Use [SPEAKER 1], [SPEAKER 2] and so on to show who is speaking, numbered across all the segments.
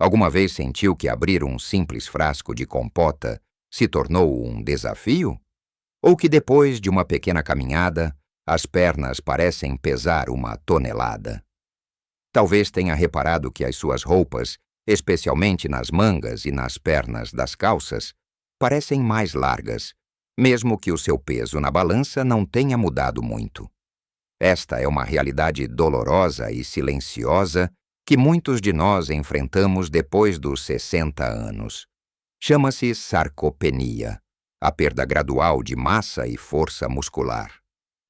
[SPEAKER 1] Alguma vez sentiu que abrir um simples frasco de compota se tornou um desafio? Ou que depois de uma pequena caminhada, as pernas parecem pesar uma tonelada? Talvez tenha reparado que as suas roupas, especialmente nas mangas e nas pernas das calças, parecem mais largas, mesmo que o seu peso na balança não tenha mudado muito. Esta é uma realidade dolorosa e silenciosa que muitos de nós enfrentamos depois dos 60 anos. Chama-se sarcopenia, a perda gradual de massa e força muscular.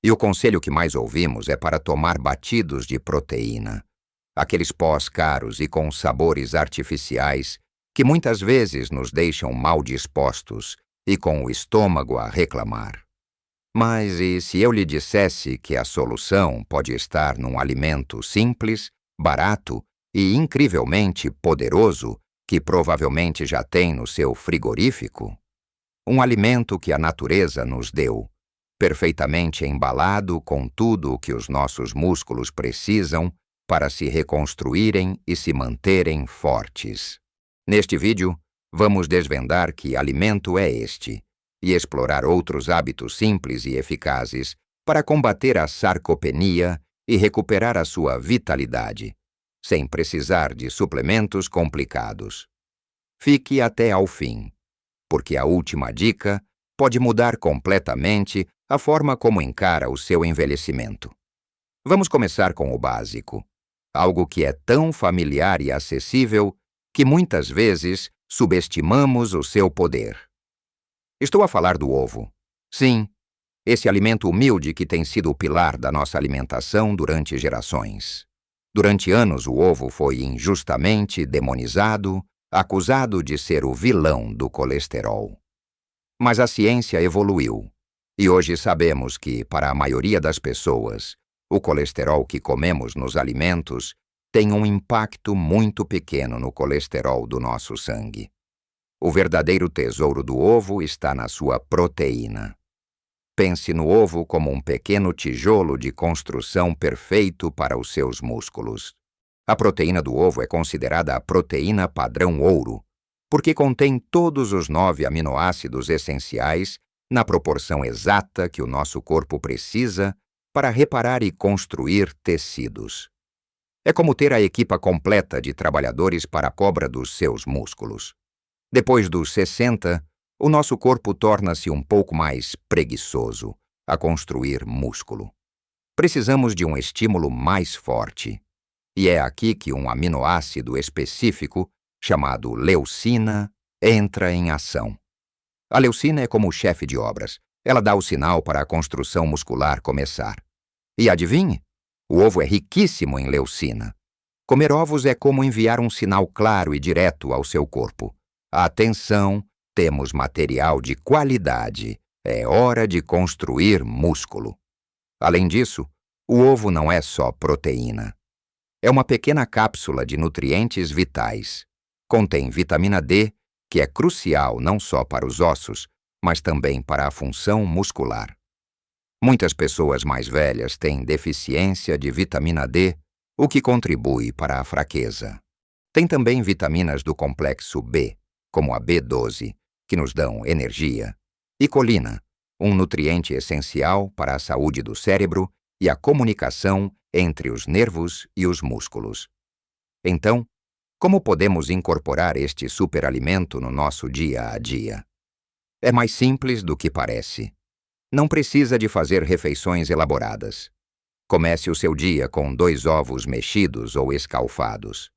[SPEAKER 1] E o conselho que mais ouvimos é para tomar batidos de proteína, aqueles pós caros e com sabores artificiais que muitas vezes nos deixam mal dispostos e com o estômago a reclamar. Mas e se eu lhe dissesse que a solução pode estar num alimento simples, barato e incrivelmente poderoso que provavelmente já tem no seu frigorífico? Um alimento que a natureza nos deu, perfeitamente embalado com tudo o que os nossos músculos precisam para se reconstruírem e se manterem fortes. Neste vídeo, vamos desvendar que alimento é este e explorar outros hábitos simples e eficazes para combater a sarcopenia e recuperar a sua vitalidade, sem precisar de suplementos complicados. Fique até ao fim, porque a última dica pode mudar completamente a forma como encara o seu envelhecimento. Vamos começar com o básico, algo que é tão familiar e acessível que muitas vezes subestimamos o seu poder. Estou a falar do ovo. Sim, esse alimento humilde que tem sido o pilar da nossa alimentação durante gerações. Durante anos, o ovo foi injustamente demonizado, acusado de ser o vilão do colesterol. Mas a ciência evoluiu, e hoje sabemos que, para a maioria das pessoas, o colesterol que comemos nos alimentos tem um impacto muito pequeno no colesterol do nosso sangue. O verdadeiro tesouro do ovo está na sua proteína. Pense no ovo como um pequeno tijolo de construção perfeito para os seus músculos. A proteína do ovo é considerada a proteína padrão ouro, porque contém todos os 9 aminoácidos essenciais na proporção exata que o nosso corpo precisa para reparar e construir tecidos. É como ter a equipa completa de trabalhadores para a cobra dos seus músculos. Depois dos 60, o nosso corpo torna-se um pouco mais preguiçoso a construir músculo. Precisamos de um estímulo mais forte. E é aqui que um aminoácido específico, chamado leucina, entra em ação. A leucina é como o chefe de obras. Ela dá o sinal para a construção muscular começar. E adivinhe? O ovo é riquíssimo em leucina. Comer ovos é como enviar um sinal claro e direto ao seu corpo. Atenção, temos material de qualidade. É hora de construir músculo. Além disso, o ovo não é só proteína. É uma pequena cápsula de nutrientes vitais. Contém vitamina D, que é crucial não só para os ossos, mas também para a função muscular. Muitas pessoas mais velhas têm deficiência de vitamina D, o que contribui para a fraqueza. Tem também vitaminas do complexo B, como a B12, que nos dão energia, e colina, um nutriente essencial para a saúde do cérebro e a comunicação entre os nervos e os músculos. Então, como podemos incorporar este superalimento no nosso dia a dia? É mais simples do que parece. Não precisa de fazer refeições elaboradas. Comece o seu dia com 2 ovos mexidos ou escalfados.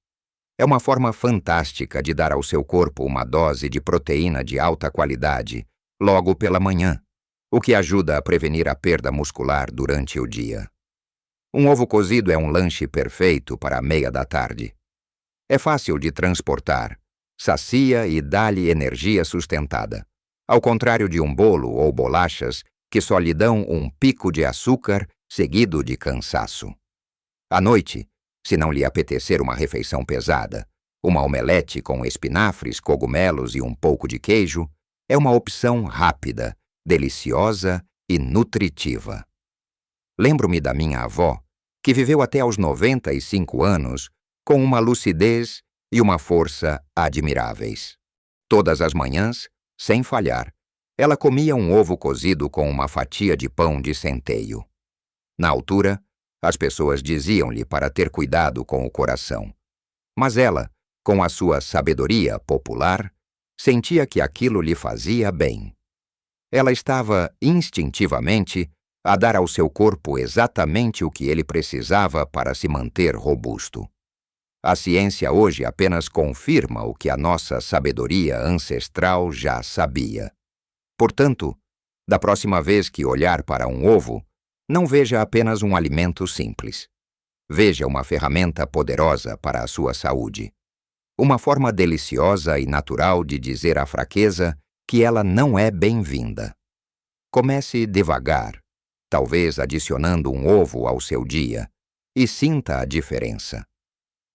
[SPEAKER 1] É uma forma fantástica de dar ao seu corpo uma dose de proteína de alta qualidade logo pela manhã, o que ajuda a prevenir a perda muscular durante o dia. Um ovo cozido é um lanche perfeito para a meia da tarde. É fácil de transportar, sacia e dá-lhe energia sustentada, ao contrário de um bolo ou bolachas que só lhe dão um pico de açúcar seguido de cansaço. À noite, se não lhe apetecer uma refeição pesada, uma omelete com espinafres, cogumelos e um pouco de queijo é uma opção rápida, deliciosa e nutritiva. Lembro-me da minha avó, que viveu até aos 95 anos, com uma lucidez e uma força admiráveis. Todas as manhãs, sem falhar, ela comia um ovo cozido com uma fatia de pão de centeio. Na altura, as pessoas diziam-lhe para ter cuidado com o coração. Mas ela, com a sua sabedoria popular, sentia que aquilo lhe fazia bem. Ela estava, instintivamente, a dar ao seu corpo exatamente o que ele precisava para se manter robusto. A ciência hoje apenas confirma o que a nossa sabedoria ancestral já sabia. Portanto, da próxima vez que olhar para um ovo, não veja apenas um alimento simples. Veja uma ferramenta poderosa para a sua saúde. Uma forma deliciosa e natural de dizer à fraqueza que ela não é bem-vinda. Comece devagar, talvez adicionando um ovo ao seu dia, e sinta a diferença.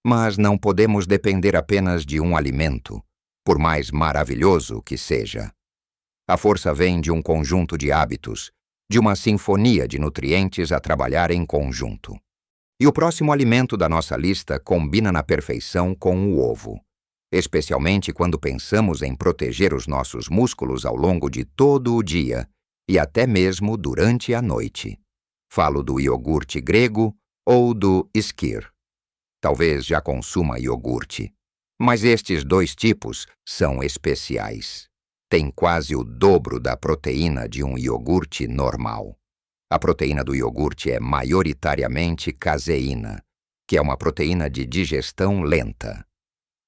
[SPEAKER 1] Mas não podemos depender apenas de um alimento, por mais maravilhoso que seja. A força vem de um conjunto de hábitos, de uma sinfonia de nutrientes a trabalhar em conjunto. E o próximo alimento da nossa lista combina na perfeição com o ovo, especialmente quando pensamos em proteger os nossos músculos ao longo de todo o dia e até mesmo durante a noite. Falo do iogurte grego ou do skyr. Talvez já consuma iogurte, mas estes dois tipos são especiais. Têm quase o dobro da proteína de um iogurte normal. A proteína do iogurte é maioritariamente caseína, que é uma proteína de digestão lenta.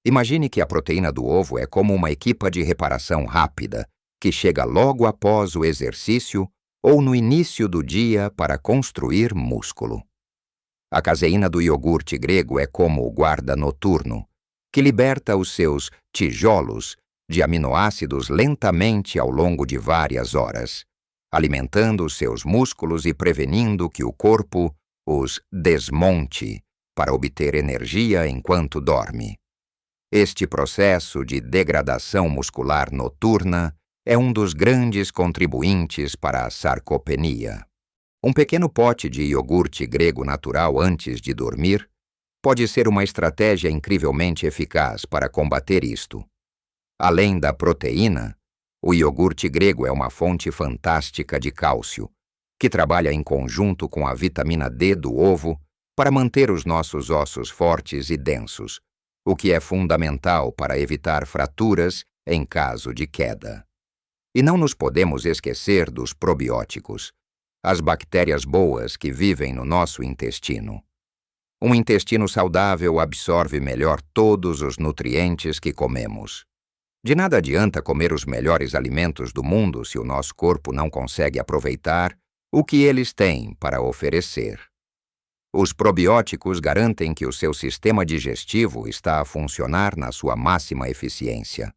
[SPEAKER 1] Imagine que a proteína do ovo é como uma equipa de reparação rápida, que chega logo após o exercício ou no início do dia para construir músculo. A caseína do iogurte grego é como o guarda noturno, que liberta os seus tijolos de aminoácidos lentamente ao longo de várias horas, alimentando os seus músculos e prevenindo que o corpo os desmonte para obter energia enquanto dorme. Este processo de degradação muscular noturna é um dos grandes contribuintes para a sarcopenia. Um pequeno pote de iogurte grego natural antes de dormir pode ser uma estratégia incrivelmente eficaz para combater isto. Além da proteína, o iogurte grego é uma fonte fantástica de cálcio, que trabalha em conjunto com a vitamina D do ovo para manter os nossos ossos fortes e densos, o que é fundamental para evitar fraturas em caso de queda. E não nos podemos esquecer dos probióticos, as bactérias boas que vivem no nosso intestino. Um intestino saudável absorve melhor todos os nutrientes que comemos. De nada adianta comer os melhores alimentos do mundo se o nosso corpo não consegue aproveitar o que eles têm para oferecer. Os probióticos garantem que o seu sistema digestivo está a funcionar na sua máxima eficiência.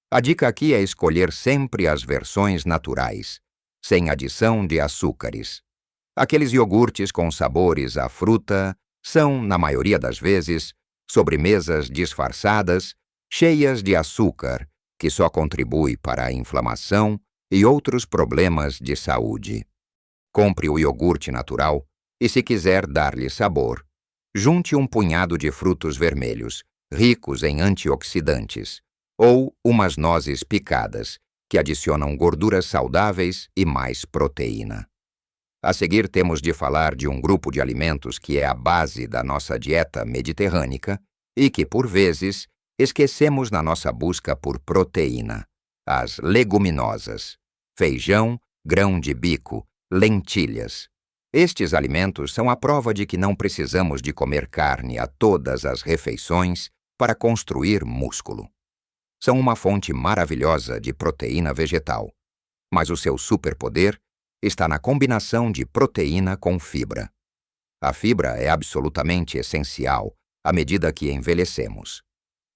[SPEAKER 1] A dica aqui é escolher sempre as versões naturais, sem adição de açúcares. Aqueles iogurtes com sabores à fruta são, na maioria das vezes, sobremesas disfarçadas, cheias de açúcar, que só contribui para a inflamação e outros problemas de saúde. Compre o iogurte natural e, se quiser dar-lhe sabor, junte um punhado de frutos vermelhos, ricos em antioxidantes, ou umas nozes picadas, que adicionam gorduras saudáveis e mais proteína. A seguir temos de falar de um grupo de alimentos que é a base da nossa dieta mediterrânica e que, por vezes, esquecemos na nossa busca por proteína: as leguminosas, feijão, grão de bico, lentilhas. Estes alimentos são a prova de que não precisamos de comer carne a todas as refeições para construir músculo. São uma fonte maravilhosa de proteína vegetal, mas o seu superpoder está na combinação de proteína com fibra. A fibra é absolutamente essencial à medida que envelhecemos.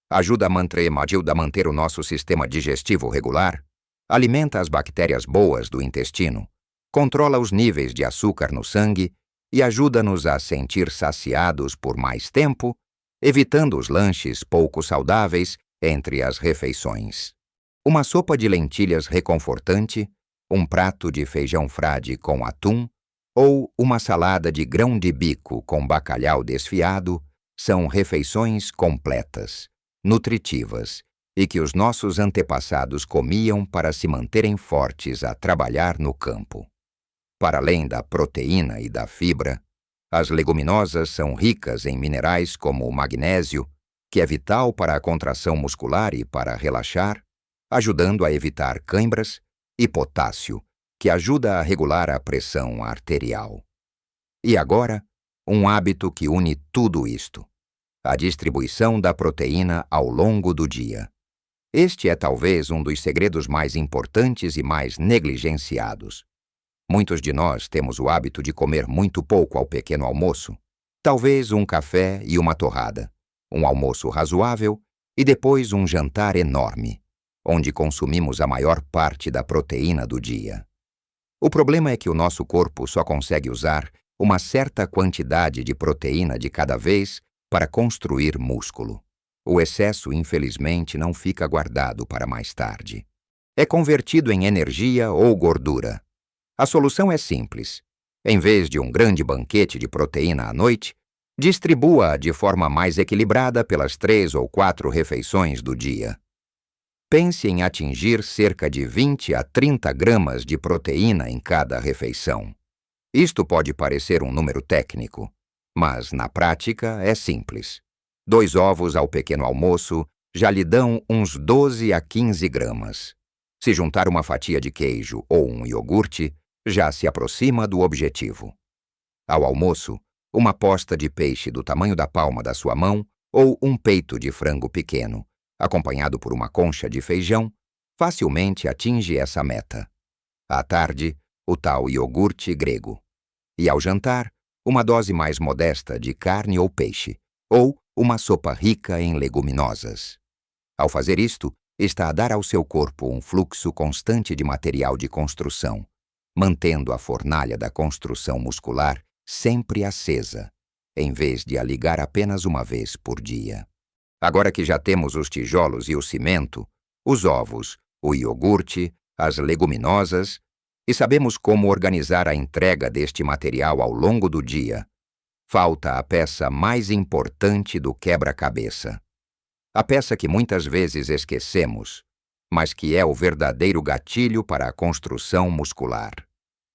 [SPEAKER 1] Ajuda a manter o nosso sistema digestivo regular, alimenta as bactérias boas do intestino, controla os níveis de açúcar no sangue e ajuda-nos a sentir saciados por mais tempo, evitando os lanches pouco saudáveis entre as refeições. Uma sopa de lentilhas reconfortante, um prato de feijão frade com atum ou uma salada de grão de bico com bacalhau desfiado são refeições completas, nutritivas e que os nossos antepassados comiam para se manterem fortes a trabalhar no campo. Para além da proteína e da fibra, as leguminosas são ricas em minerais como o magnésio, que é vital para a contração muscular e para relaxar, ajudando a evitar cãibras, e potássio, que ajuda a regular a pressão arterial. E agora, um hábito que une tudo isto: a distribuição da proteína ao longo do dia. Este é talvez um dos segredos mais importantes e mais negligenciados. Muitos de nós temos o hábito de comer muito pouco ao pequeno almoço, talvez um café e uma torrada, um almoço razoável e depois um jantar enorme, onde consumimos a maior parte da proteína do dia. O problema é que o nosso corpo só consegue usar uma certa quantidade de proteína de cada vez para construir músculo. O excesso, infelizmente, não fica guardado para mais tarde. É convertido em energia ou gordura. A solução é simples. Em vez de um grande banquete de proteína à noite, distribua-a de forma mais equilibrada pelas 3 ou 4 refeições do dia. Pense em atingir cerca de 20 a 30 gramas de proteína em cada refeição. Isto pode parecer um número técnico, mas na prática é simples. 2 ovos ao pequeno almoço já lhe dão uns 12 a 15 gramas. Se juntar uma fatia de queijo ou um iogurte, já se aproxima do objetivo. Ao almoço, uma posta de peixe do tamanho da palma da sua mão ou um peito de frango pequeno, acompanhado por uma concha de feijão, facilmente atinge essa meta. À tarde, o tal iogurte grego. E ao jantar, uma dose mais modesta de carne ou peixe, ou uma sopa rica em leguminosas. Ao fazer isto, está a dar ao seu corpo um fluxo constante de material de construção, mantendo a fornalha da construção muscular sempre acesa, em vez de a ligar apenas uma vez por dia. Agora que já temos os tijolos e o cimento, os ovos, o iogurte, as leguminosas, e sabemos como organizar a entrega deste material ao longo do dia, falta a peça mais importante do quebra-cabeça. A peça que muitas vezes esquecemos, mas que é o verdadeiro gatilho para a construção muscular.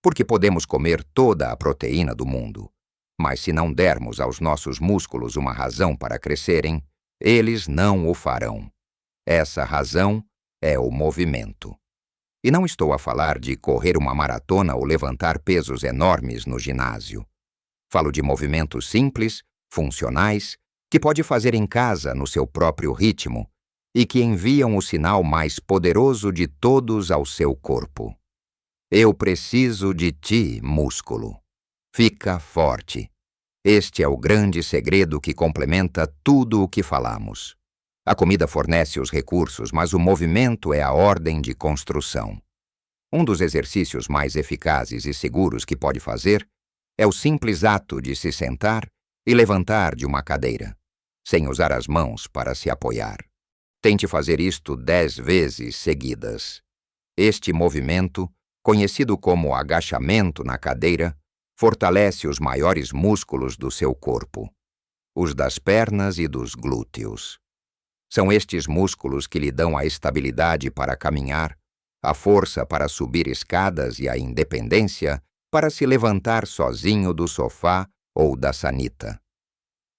[SPEAKER 1] Porque podemos comer toda a proteína do mundo, mas se não dermos aos nossos músculos uma razão para crescerem, eles não o farão. Essa razão é o movimento. E não estou a falar de correr uma maratona ou levantar pesos enormes no ginásio. Falo de movimentos simples, funcionais, que pode fazer em casa no seu próprio ritmo e que enviam o sinal mais poderoso de todos ao seu corpo. Eu preciso de ti, músculo. Fica forte. Este é o grande segredo que complementa tudo o que falamos. A comida fornece os recursos, mas o movimento é a ordem de construção. Um dos exercícios mais eficazes e seguros que pode fazer é o simples ato de se sentar e levantar de uma cadeira, sem usar as mãos para se apoiar. Tente fazer isto 10 vezes seguidas. Este movimento, conhecido como agachamento na cadeira, fortalece os maiores músculos do seu corpo, os das pernas e dos glúteos. São estes músculos que lhe dão a estabilidade para caminhar, a força para subir escadas e a independência para se levantar sozinho do sofá ou da sanita.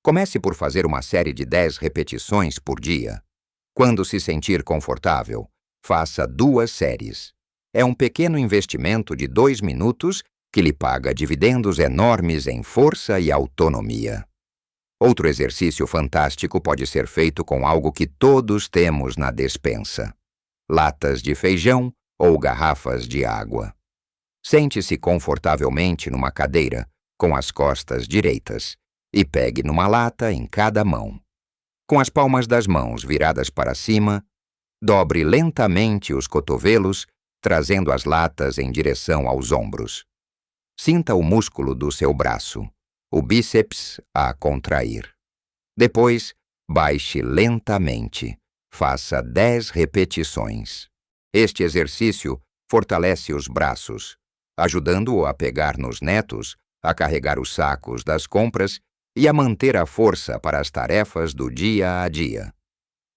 [SPEAKER 1] Comece por fazer uma série de 10 repetições por dia. Quando se sentir confortável, faça 2 séries. É um pequeno investimento de 2 minutos que lhe paga dividendos enormes em força e autonomia. Outro exercício fantástico pode ser feito com algo que todos temos na despensa: latas de feijão ou garrafas de água. Sente-se confortavelmente numa cadeira, com as costas direitas, e pegue numa lata em cada mão. Com as palmas das mãos viradas para cima, dobre lentamente os cotovelos, trazendo as latas em direção aos ombros. Sinta o músculo do seu braço, o bíceps, a contrair. Depois, baixe lentamente. Faça 10 repetições. Este exercício fortalece os braços, ajudando-o a pegar nos netos, a carregar os sacos das compras e a manter a força para as tarefas do dia a dia.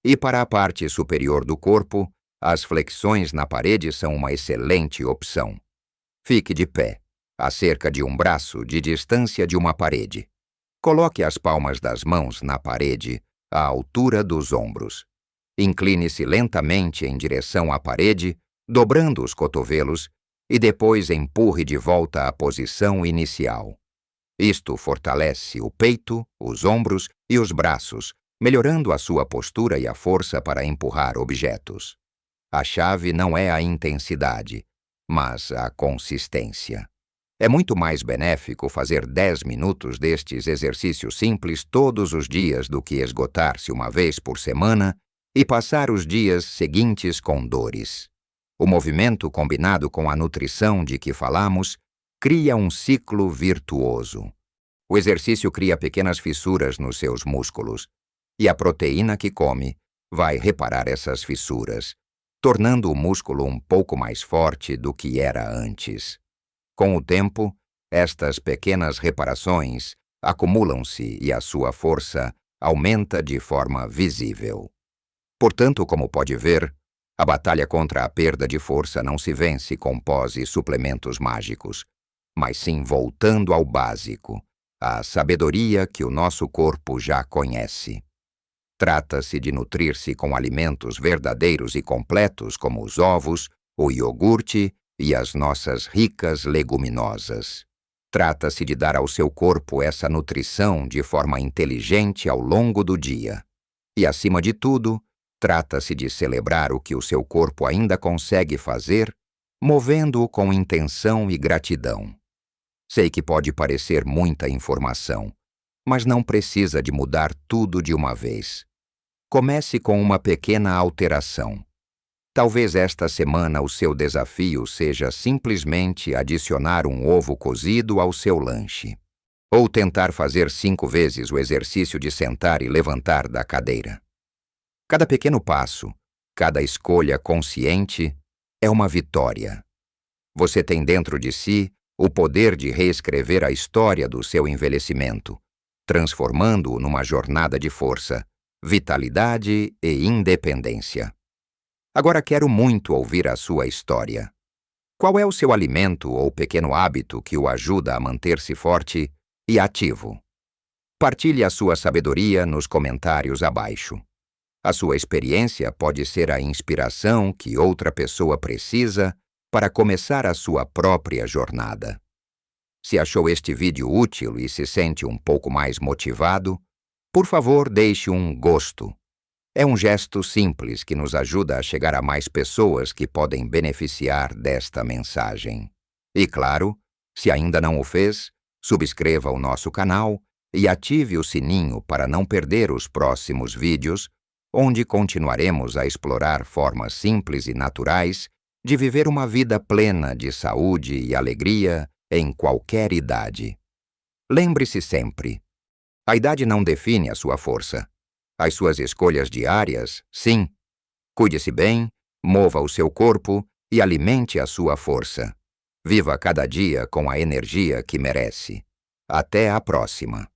[SPEAKER 1] E para a parte superior do corpo, as flexões na parede são uma excelente opção. Fique de pé, a cerca de um braço de distância de uma parede. Coloque as palmas das mãos na parede, à altura dos ombros. Incline-se lentamente em direção à parede, dobrando os cotovelos, e depois empurre de volta à posição inicial. Isto fortalece o peito, os ombros e os braços, melhorando a sua postura e a força para empurrar objetos. A chave não é a intensidade, mas a consistência. É muito mais benéfico fazer 10 minutos destes exercícios simples todos os dias do que esgotar-se uma vez por semana e passar os dias seguintes com dores. O movimento, combinado com a nutrição de que falamos, cria um ciclo virtuoso. O exercício cria pequenas fissuras nos seus músculos, e a proteína que come vai reparar essas fissuras, tornando o músculo um pouco mais forte do que era antes. Com o tempo, estas pequenas reparações acumulam-se e a sua força aumenta de forma visível. Portanto, como pode ver, a batalha contra a perda de força não se vence com pós e suplementos mágicos, mas sim voltando ao básico, à sabedoria que o nosso corpo já conhece. Trata-se de nutrir-se com alimentos verdadeiros e completos como os ovos, o iogurte e as nossas ricas leguminosas. Trata-se de dar ao seu corpo essa nutrição de forma inteligente ao longo do dia. E, acima de tudo, trata-se de celebrar o que o seu corpo ainda consegue fazer, movendo-o com intenção e gratidão. Sei que pode parecer muita informação, mas não precisa de mudar tudo de uma vez. Comece com uma pequena alteração. Talvez esta semana o seu desafio seja simplesmente adicionar um ovo cozido ao seu lanche. Ou tentar fazer 5 vezes o exercício de sentar e levantar da cadeira. Cada pequeno passo, cada escolha consciente é uma vitória. Você tem dentro de si o poder de reescrever a história do seu envelhecimento, transformando-o numa jornada de força, vitalidade e independência. Agora quero muito ouvir a sua história. Qual é o seu alimento ou pequeno hábito que o ajuda a manter-se forte e ativo? Partilhe a sua sabedoria nos comentários abaixo. A sua experiência pode ser a inspiração que outra pessoa precisa para começar a sua própria jornada. Se achou este vídeo útil e se sente um pouco mais motivado, por favor, deixe um gosto. É um gesto simples que nos ajuda a chegar a mais pessoas que podem beneficiar desta mensagem. E claro, se ainda não o fez, subscreva o nosso canal e ative o sininho para não perder os próximos vídeos, onde continuaremos a explorar formas simples e naturais de viver uma vida plena de saúde e alegria em qualquer idade. Lembre-se sempre: a idade não define a sua força. As suas escolhas diárias, sim. Cuide-se bem, mova o seu corpo e alimente a sua força. Viva cada dia com a energia que merece. Até a próxima!